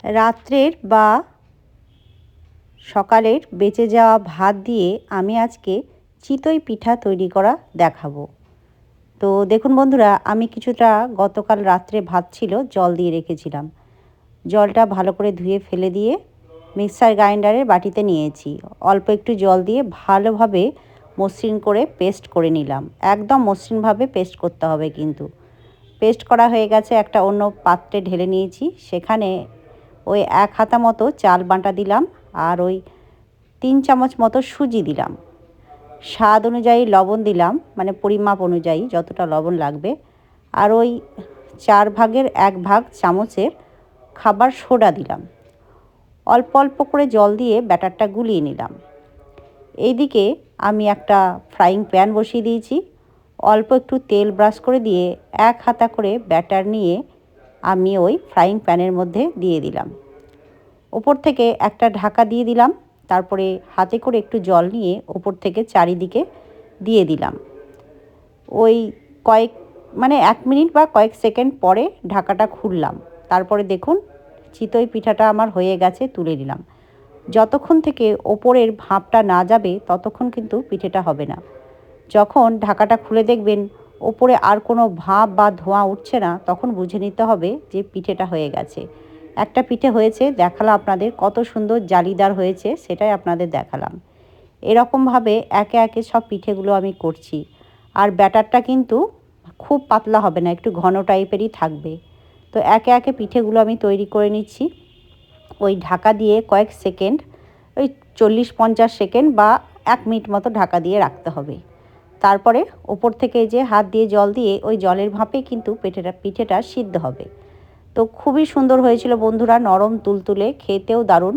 রাত্রের বা সকালের বেঁচে যাওয়া ভাত দিয়ে আমি আজকে চিতই পিঠা তৈরি করা দেখাবো। তো দেখুন বন্ধুরা, আমি কিছুটা গতকাল রাত্রে ভাত ছিল, জল দিয়ে রেখেছিলাম। জলটা ভালো করে ধুয়ে ফেলে দিয়ে মিক্সার গ্রাইন্ডারের বাটিতে নিয়েছি। অল্প একটু জল দিয়ে ভালোভাবে মসৃণ করে পেস্ট করে নিলাম। একদম মসৃণভাবে পেস্ট করতে হবে কিন্তু। পেস্ট করা হয়ে গেছে, একটা অন্য পাত্রে ঢেলে নিয়েছি। সেখানে ওই 1 হাতা মতো চাল বাটা দিলাম, আর ওই 3 চামচ মতো সুজি দিলাম। স্বাদ অনুযায়ী লবণ দিলাম, মানে পরিমাপ অনুযায়ী যতটা লবণ লাগবে। আর ওই 4 ভাগের 1 ভাগ চামচের খাবার সোডা দিলাম। অল্প অল্প করে জল দিয়ে ব্যাটারটা গুলিয়ে নিলাম। এইদিকে আমি একটা ফ্রাইং প্যান বসিয়ে দিয়েছি। অল্প একটু তেল ব্রাশ করে দিয়ে 1 হাতা করে ব্যাটার নিয়ে আমি ওই ফ্রাইং প্যানের মধ্যে দিয়ে দিলাম। ওপর থেকে একটা ঢাকা দিয়ে দিলাম। তারপরে হাতে করে একটু জল নিয়ে ওপর থেকে চারিদিকে দিয়ে দিলাম। ওই মানে 1 মিনিট বা কয়েক সেকেন্ড পরে ঢাকাটা খুললাম। তারপরে দেখুন চিতই পিঠাটা আমার হয়ে গেছে, তুলে নিলাম। যতক্ষণ থেকে ওপরের ভাপটা না যাবে ততক্ষণ কিন্তু পিঠেটা হবে না। যখন ঢাকাটা খুলে দেখবেন ওপরে আর কোনো ভাপ বা ধোঁয়া উঠছে না, তখন বুঝে নিতে হবে যে পিঠেটা হয়ে গেছে। একটা পিঠে হয়েছে, দেখালাম আপনাদের কত সুন্দর জালিদার হয়েছে, সেটাই আপনাদের দেখালাম। এরকমভাবে একে একে সব পিঠেগুলো আমি করছি। আর ব্যাটারটা কিন্তু খুব পাতলা হবে না, একটু ঘন টাইপেরই থাকবে। তো একে একে পিঠেগুলো আমি তৈরি করে নিচ্ছি। ওই ঢাকা দিয়ে কয়েক সেকেন্ড, ওই 40-50 সেকেন্ড বা 1 মিনিট মতো ঢাকা দিয়ে রাখতে হবে। তারপরে ওপর থেকে যে হাত দিয়ে জল দিয়ে ওই জলের ভাপে কিন্তু পিঠেটা সিদ্ধ হবে। তো খুবই সুন্দর হয়েছিল বন্ধুরা, নরম তুলতুলে, খেতেও দারুণ।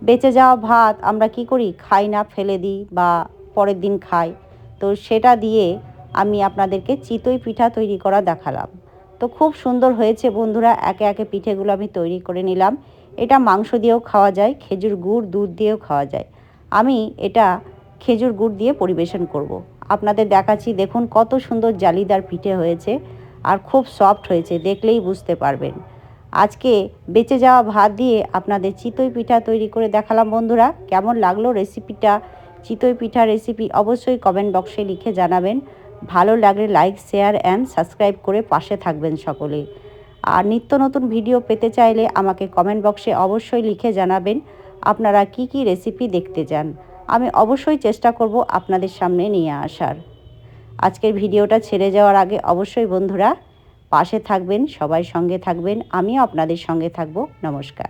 বেঁচে যাওয়া ভাত আমরা কি করি, খাই না, ফেলে দিই বা পরের দিন খাই। তো সেটা দিয়ে আমি আপনাদেরকে চিতই পিঠা তৈরি করা দেখালাম। তো খুব সুন্দর হয়েছে বন্ধুরা। একে একে পিঠেগুলো আমি তৈরি করে নিলাম। এটা মাংস দিয়েও খাওয়া যায়, খেজুর গুড় দুধ দিয়েও খাওয়া যায়। আমি এটা খেজুর গুড় দিয়ে পরিবেশন করব। আপনাদের দেখাচ্ছি, দেখুন কত সুন্দর জালিদার পিঠে হয়েছে আর খুব সফট হয়েছে, দেখলেই বুঝতে পারবেন। আজকে বেঁচে যাওয়া ভাত দিয়ে আপনাদের চিতই পিঠা তৈরি করে দেখালাম বন্ধুরা। কেমন লাগলো রেসিপিটা, চিতই পিঠা রেসিপি, অবশ্যই কমেন্ট বক্সে লিখে জানাবেন। ভালো লাগলে লাইক, শেয়ার অ্যান্ড সাবস্ক্রাইব করে পাশে থাকবেন সকলে। আর নিত্য নতুন ভিডিও পেতে চাইলে আমাকে কমেন্ট বক্সে অবশ্যই লিখে জানাবেন আপনারা কি কি রেসিপি দেখতে চান। আমি অবশ্যই চেষ্টা করব আপনাদের সামনে নিয়ে আসার। আজকের ভিডিওটা ছেড়ে যাওয়ার আগে অবশ্যই বন্ধুরা পাশে থাকবেন, সবাই সঙ্গে থাকবেন, আমিও আপনাদের সঙ্গে থাকব। নমস্কার।